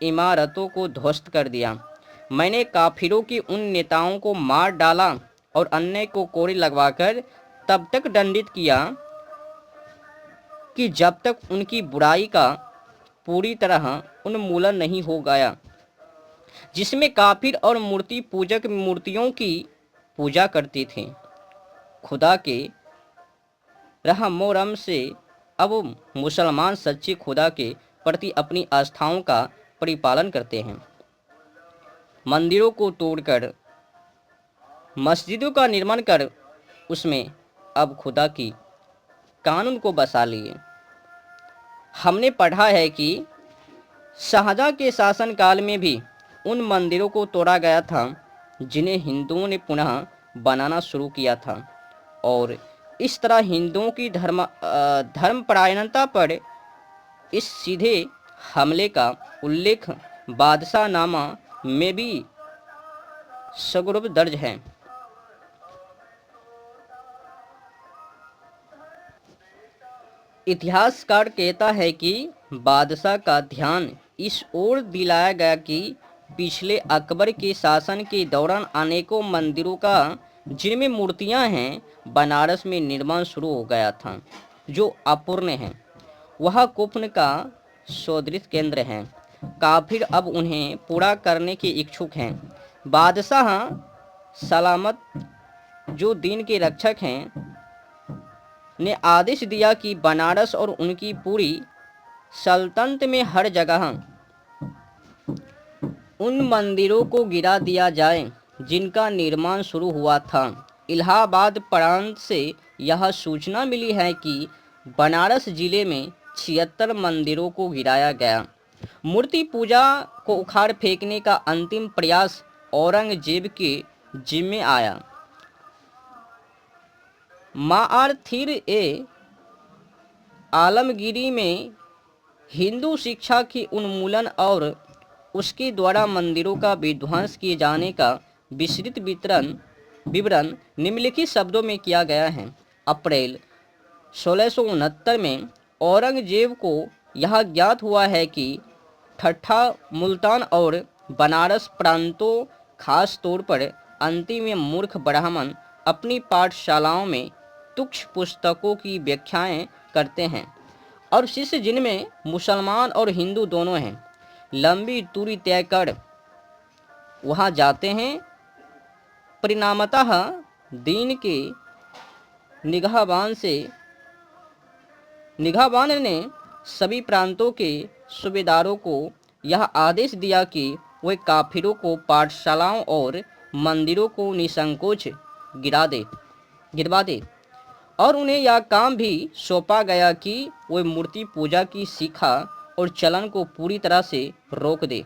इमारतों को ध्वस्त कर दिया। मैंने काफिरों के उन नेताओं को मार डाला और अन्य को कोड़े लगवाकर तब तक दंडित किया कि जब तक उनकी बुराई का पूरी तरह उन्मूलन नहीं हो गया, जिसमें काफिर और मूर्ति पूजक मूर्तियों की पूजा करते थे। खुदा के रहम से अब मुसलमान सच्चे खुदा के प्रति अपनी आस्थाओं का परिपालन करते हैं। मंदिरों को तोड़कर मस्जिदों का निर्माण कर उसमें अब खुदा की कानून को बसा लिए। हमने पढ़ा है कि शाहजहां के शासनकाल में भी उन मंदिरों को तोड़ा गया था जिन्हें हिंदुओं ने पुनः बनाना शुरू किया था, और इस तरह हिंदुओं की धर्मपरायणता पर इस सीधे हमले का उल्लेख बादशाह नामा में भी सगर्व दर्ज है। इतिहासकार कहता है कि बादशाह का ध्यान इस ओर दिलाया गया कि पिछले अकबर के शासन के दौरान अनेकों मंदिरों का जिनमें मूर्तियां हैं, बनारस में निर्माण शुरू हो गया था, जो अपूर्ण है। वह कुफन का सौदृश केंद्र है। काफिर अब उन्हें पूरा करने के इच्छुक हैं। बादशाह सलामत, जो दीन के रक्षक हैं, ने आदेश दिया कि बनारस और उनकी पूरी सल्तनत में हर जगह उन मंदिरों को गिरा दिया जाए जिनका निर्माण शुरू हुआ था। इलाहाबाद प्रांत से यह सूचना मिली है कि बनारस जिले में 76 मंदिरों को गिराया गया। मूर्ति पूजा को उखाड़ फेंकने का अंतिम प्रयास औरंगजेब के जिम्मे आया। माआर्थिर ए आलमगीरी में हिंदू शिक्षा के उन्मूलन और उसके द्वारा मंदिरों का विध्वंस किए जाने का विस्तृत विवरण निम्नलिखित शब्दों में किया गया है। अप्रैल 1669 में औरंगजेब को यह ज्ञात हुआ है कि ठट्ठा, मुल्तान और बनारस प्रांतों, खास तौर पर अंतिम में मूर्ख ब्राह्मण अपनी पाठशालाओं में तुच्छ पुस्तकों की व्याख्याएं करते हैं और शिष्य, जिनमें मुसलमान और हिंदू दोनों हैं, लंबी दूरी तय कर वहां जाते हैं। परिणामतः दीन के निगाहबान ने सभी प्रांतों के सूबेदारों को यह आदेश दिया कि वे काफिरों को पाठशालाओं और मंदिरों को निसंकोच गिरवा दे और उन्हें यह काम भी सौंपा गया कि वे मूर्ति पूजा की शिखा और चलन को पूरी तरह से रोक दे।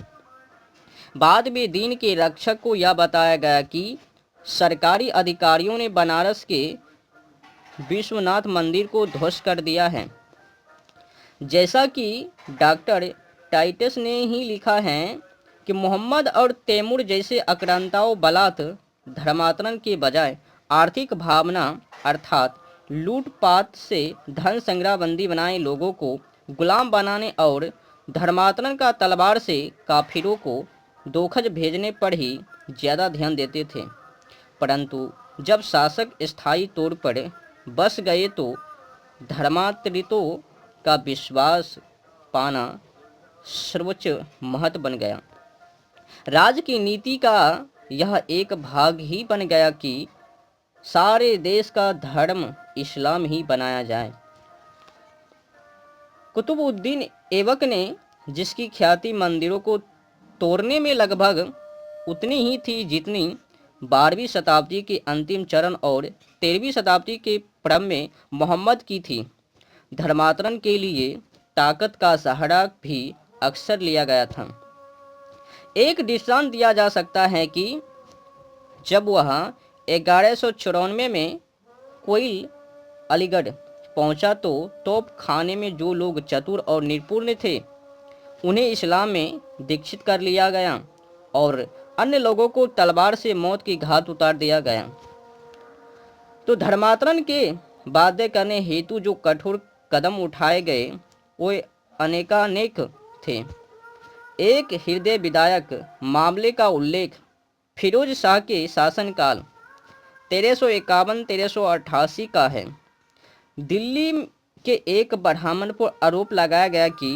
बाद में दीन के रक्षक को यह बताया गया कि सरकारी अधिकारियों ने बनारस के विश्वनाथ मंदिर को ध्वस्त कर दिया है। जैसा कि डॉक्टर टाइटस ने ही लिखा है कि मोहम्मद और तैमूर जैसे आक्रांताओं बलात् धर्मांतरण के बजाय आर्थिक भावना अर्थात लूटपाट से धन संग्रह बंदी बनाए लोगों को गुलाम बनाने और धर्मांतरण का तलवार से काफिरों को दोखज भेजने पर ही ज़्यादा ध्यान देते थे। परंतु जब शासक स्थायी तौर पर बस गए तो धर्मांतरितों का विश्वास पाना सर्वोच्च महत्व बन गया। राज की नीति का यह एक भाग ही बन गया कि सारे देश का धर्म इस्लाम ही बनाया जाए। कुतुबुद्दीन ऐबक ने, जिसकी ख्याति मंदिरों को तोड़ने में लगभग उतनी ही थी जितनी 12वीं शताब्दी के अंतिम चरण और 13वीं शताब्दी के प्रारंभ में मोहम्मद की थी, धर्मांतरण के लिए ताकत का सहारा भी अक्सर लिया गया था। एक दृष्टांत दिया जा सकता है कि जब वह 1194 में कोइल अलीगढ़ पहुंचा तो तोप खाने में जो लोग चतुर और निपुण थे उन्हें इस्लाम में दीक्षित कर लिया गया और अन्य लोगों को तलवार से मौत की घात उतार दिया गया। तो धर्मांतरण के बाध्य करने हेतु जो कठोर कदम उठाए गए वे अनेकानेक थे। एक हृदय विदायक मामले का उल्लेख फिरोज शाह के शासनकाल 1351-1388 का है। दिल्ली के एक ब्राह्मण पर आरोप लगाया गया कि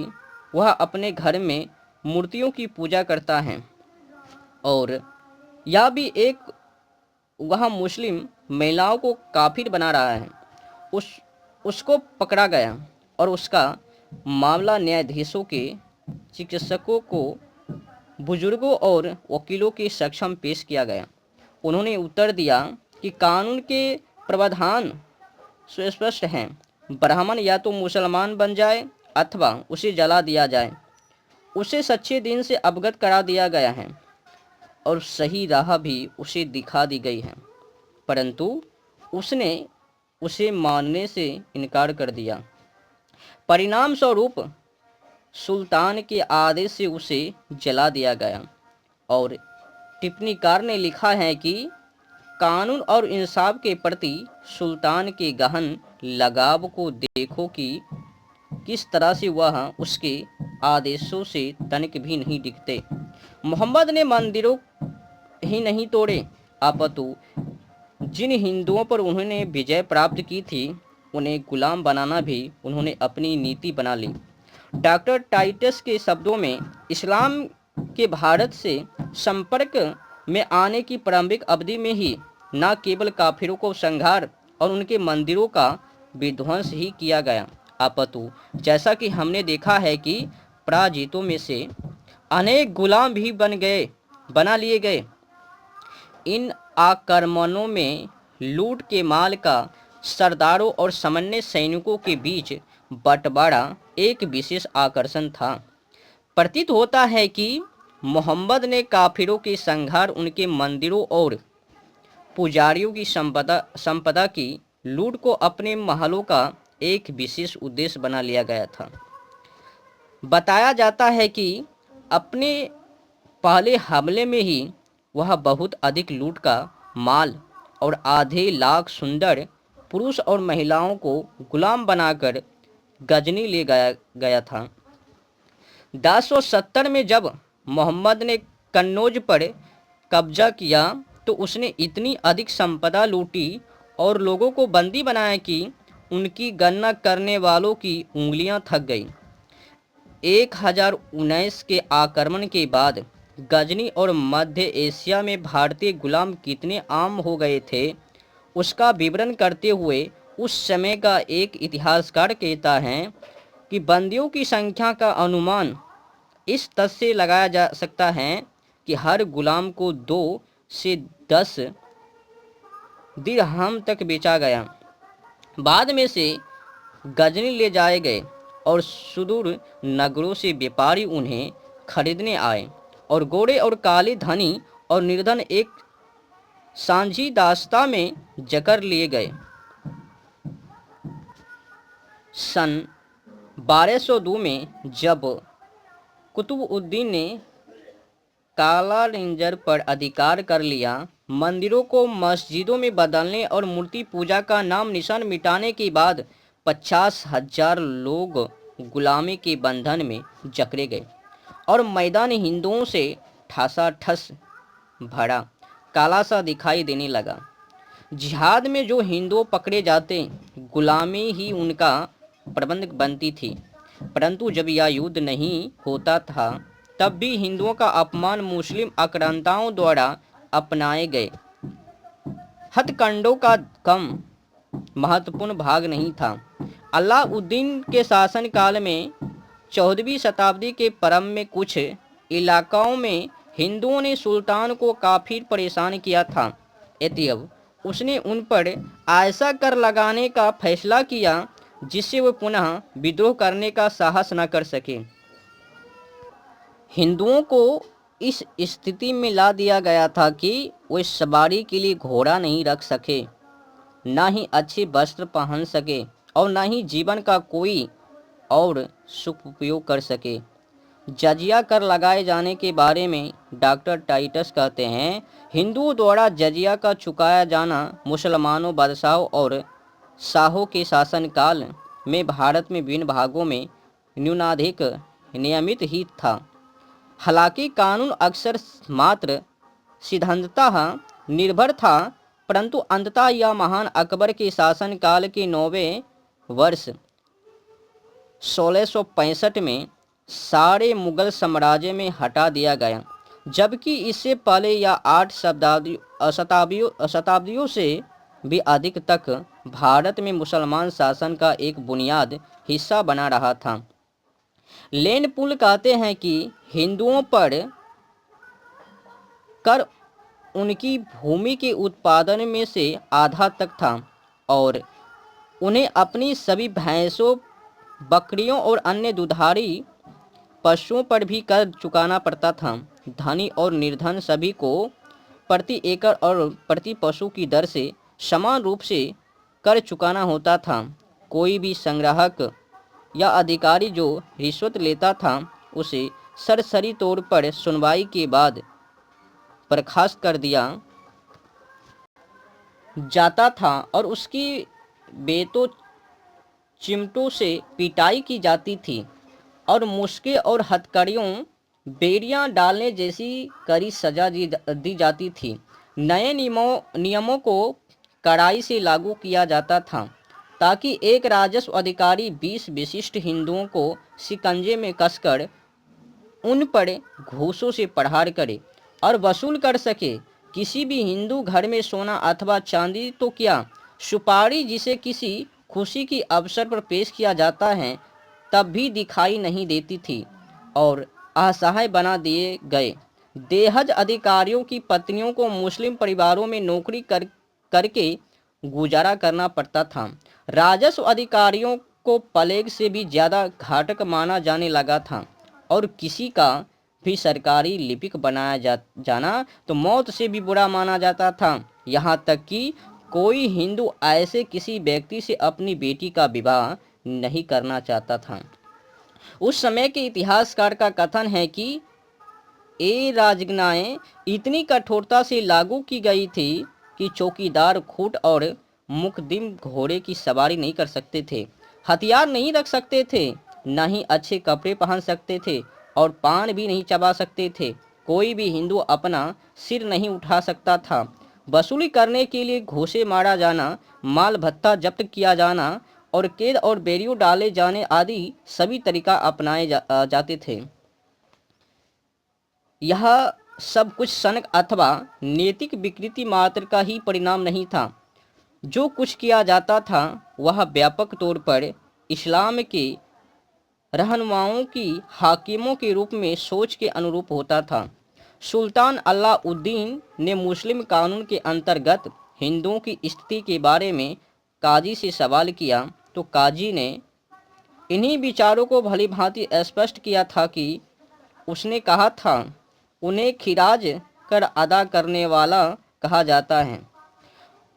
वह अपने घर में मूर्तियों की पूजा करता है और यह भी एक वह मुस्लिम महिलाओं को काफिर बना रहा है। उसको पकड़ा गया और उसका मामला न्यायाधीशों के, चिकित्सकों को, बुजुर्गों और वकीलों के समक्ष पेश किया गया। उन्होंने उत्तर दिया कि कानून के प्रावधान सुस्पष्ट हैं, ब्राह्मण या तो मुसलमान बन जाए अथवा उसे जला दिया जाए। उसे सच्चे दिन से अवगत करा दिया गया है और सही राह भी उसे दिखा दी गई है, परंतु उसने उसे मानने से इनकार कर दिया। परिणाम स्वरूप सुल्तान के आदेश से उसे जला दिया गया। और टिप्पणीकार ने लिखा है कि कानून और इंसाफ के प्रति सुल्तान के गहन लगाव को देखो कि किस तरह से वह उसके आदेशों से तनिक भी नहीं दिखते। मोहम्मद ने मंदिरों ही नहीं तोड़े, अपितु जिन हिंदुओं पर उन्होंने विजय प्राप्त की थी उन्हें गुलाम बनाना भी उन्होंने अपनी नीति बना ली। डॉक्टर टाइटस के शब्दों में इस्लाम के भारत से संपर्क में आने की प्रारंभिक अवधि में ही न केवल काफिरों को संहार और उनके मंदिरों का विध्वंस ही किया गया, अपितु जैसा कि हमने देखा है कि पराजितों में से अनेक गुलाम भी बना लिए गए। इन आक्रमणों में लूट के माल का सरदारों और सामान्य सैनिकों के बीच बंटवारा एक विशेष आकर्षण था। प्रतीत होता है कि मोहम्मद ने काफिरों के संहार, उनके मंदिरों और पुजारियों की संपदा की लूट को अपने महलों का एक विशेष उद्देश्य बना लिया गया था। बताया जाता है कि अपने पहले हमले में ही वह बहुत अधिक लूट का माल और आधे लाख सुंदर पुरुष और महिलाओं को गुलाम बनाकर गजनी ले गया था। 1070 में जब मोहम्मद ने कन्नौज पर कब्जा किया तो उसने इतनी अधिक संपदा लूटी और लोगों को बंदी बनाया कि उनकी गणना करने वालों की उंगलियां थक गई। 1019 के आक्रमण के बाद गजनी और मध्य एशिया में भारतीय गुलाम कितने आम हो गए थे उसका विवरण करते हुए उस समय का एक इतिहासकार कहता है कि बंदियों की संख्या का अनुमान इस तथ्य से लगाया जा सकता है कि हर गुलाम को 2 से 10 दिरहम तक बेचा गया। बाद में से गजनी ले जाए गए और सुदूर नगरों से व्यापारी उन्हें खरीदने आए और गोरे और काले धनी और निर्धन एक सांझी दास्ता में जकड़ लिए गए। सन 1202 में जब कुतुबउद्दीन ने काला रेंजर पर अधिकार कर लिया, मंदिरों को मस्जिदों में बदलने और मूर्ति पूजा का नाम निशान मिटाने के बाद 50,000 लोग गुलामी के बंधन में जकड़े गए और मैदान हिंदुओं से ठसाठस भरा काला सा दिखाई देने लगा। जिहाद में जो हिंदू पकड़े जाते गुलामी ही उनका प्रबंध बनती थी, परंतु जब यह युद्ध नहीं होता था तब भी हिंदुओं का अपमान मुस्लिम आक्रांताओं द्वारा अपनाए गए हथकंडों का कम महत्वपूर्ण भाग नहीं था। अलाउद्दीन के शासनकाल में 14वीं शताब्दी के प्रारंभ में कुछ इलाकों में हिंदुओं ने सुल्तान को काफी परेशान किया था। अतएव उसने उन पर ऐसा कर लगाने का फैसला किया जिससे वे पुनः विद्रोह करने का साहस न कर सके। हिंदुओं को इस स्थिति में ला दिया गया था कि वे सवारी के लिए घोड़ा नहीं रख सके, ना ही अच्छे वस्त्र पहन सके और ना ही जीवन का कोई और सुख उपयोग कर सके। जजिया कर लगाए जाने के बारे में डॉक्टर टाइटस कहते हैं, हिंदुओं द्वारा जजिया का चुकाया जाना मुसलमानों, बादशाहों और शाहों के शासनकाल में भारत में विभिन्न भागों में न्यूनाधिक नियमित ही था। हालांकि कानून अक्सर मात्र सिद्धांततः निर्भर था, परंतु अंततः यह महान अकबर के शासनकाल के 9वें वर्ष 1665 में सारे मुगल साम्राज्य में हटा दिया गया, जबकि इससे पहले यह 8 शताब्दियों से भी अधिक तक भारत में मुसलमान शासन का एक बुनियाद हिस्सा बना रहा था। लेन पुल कहते हैं कि हिंदुओं पर कर उनकी भूमि के उत्पादन में से आधा तक था और उन्हें अपनी सभी भैंसों, बकरियों और अन्य दुधारी पशुओं पर भी कर चुकाना पड़ता था। धनी और निर्धन सभी को प्रति एकड़ और प्रति पशु की दर से समान रूप से कर चुकाना होता था। कोई भी संग्राहक या अधिकारी जो रिश्वत लेता था उसे सरसरी तौर पर सुनवाई के बाद बर्खास्त कर दिया जाता था और उसकी बेतों चिमटों से पिटाई की जाती थी और मुश्के और हथकड़ियों, बेड़ियां डालने जैसी कड़ी सजा दी जाती थी। नए नियमों को कड़ाई से लागू किया जाता था, ताकि एक राजस्व अधिकारी 20 विशिष्ट हिंदुओं को शिकंजे में कसकर उन पर घूसों से प्रहार करे और वसूल कर सके। किसी भी हिंदू घर में सोना अथवा चांदी तो क्या, सुपारी जिसे किसी खुशी की अवसर पर पेश किया जाता है तब भी दिखाई नहीं देती थी और असहाय बना दिए गए। देहज अधिकारियों की पत्नियों को मुस्लिम परिवारों में नौकरी करके गुजारा करना पड़ता था। राजस्व अधिकारियों को प्लेग से भी ज़्यादा घातक माना जाने लगा था और किसी का भी सरकारी लिपिक बनाया जाना तो मौत से भी बुरा माना जाता था। यहाँ तक कि कोई हिंदू ऐसे किसी व्यक्ति से अपनी बेटी का विवाह नहीं करना चाहता था। उस समय के इतिहासकार का कथन है कि ये राजगनाएं इतनी कठोरता से लागू की गई थी कि चौकीदार खूंट और मुकद्दम घोड़े की सवारी नहीं कर सकते थे, हथियार नहीं रख सकते थे, न ही अच्छे कपड़े पहन सकते थे और पान भी नहीं चबा सकते थे। कोई भी हिंदू अपना सिर नहीं उठा सकता था। वसूली करने के लिए घूसे मारा जाना, माल भत्ता जब्त किया जाना और कैद और बेड़ियों डाले जाने आदि सभी तरीका अपनाए जाते थे। यह सब कुछ सनक अथवा नैतिक विकृति मात्र का ही परिणाम नहीं था। जो कुछ किया जाता था वह व्यापक तौर पर इस्लाम के रहनुमाओं की हाकिमों के रूप में सोच के अनुरूप होता था। सुल्तान अलाउद्दीन ने मुस्लिम कानून के अंतर्गत हिंदुओं की स्थिति के बारे में काजी से सवाल किया तो काजी ने इन्हीं विचारों को भली भांति स्पष्ट किया था कि उसने कहा था, उन्हें खिराज कर अदा करने वाला कहा जाता है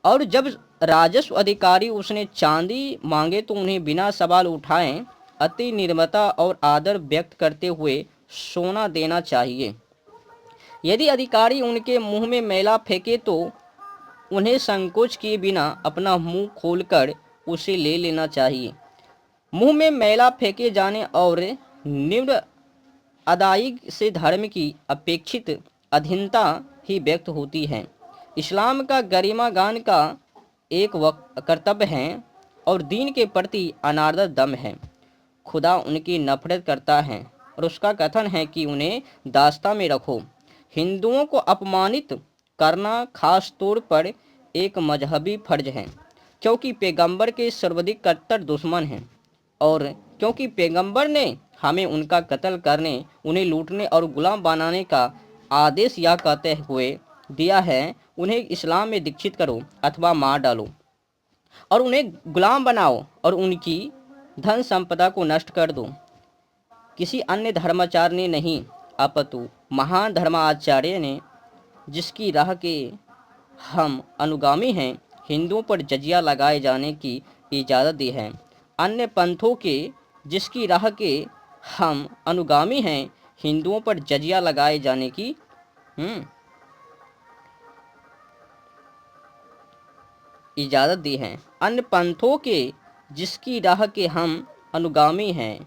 और जब राजस्व अधिकारी उसने चांदी मांगे तो उन्हें बिना सवाल उठाए अति निर्ममता और आदर व्यक्त करते हुए सोना देना चाहिए। यदि अधिकारी उनके मुंह में मैला फेंके तो उन्हें संकोच किए बिना अपना मुंह खोलकर उसे ले लेना चाहिए। मुंह में मैला फेंके जाने और निम्न अदायगी से धर्म की अपेक्षित अधीनता ही व्यक्त होती है। इस्लाम का गरिमा गान का एक कर्तव्य है और दीन के प्रति अनादर दम है। खुदा उनकी नफरत करता है और उसका कथन है कि उन्हें दास्ता में रखो। हिंदुओं को अपमानित करना खास तौर पर एक मजहबी फर्ज है, क्योंकि पैगंबर के सर्वाधिक कट्टर दुश्मन हैं और क्योंकि पैगंबर ने हमें उनका कत्ल करने, उन्हें लूटने और गुलाम बनाने का आदेश यह कहते हुए दिया है, उन्हें इस्लाम में दीक्षित करो अथवा मार डालो और उन्हें गुलाम बनाओ और उनकी धन संपदा को नष्ट कर दो। किसी अन्य धर्माचार्य ने नहीं, अपितु महान धर्माचार्य ने, जिसकी राह के हम अनुगामी हैं, हिंदुओं पर जजिया लगाए जाने की इजाज़त दी है। अन्य पंथों के जिसकी राह के हम अनुगामी हैं, हिंदुओं पर जजिया लगाए जाने की इजाज़त दी है। अन्य पंथों के जिसकी राह के हम अनुगामी हैं,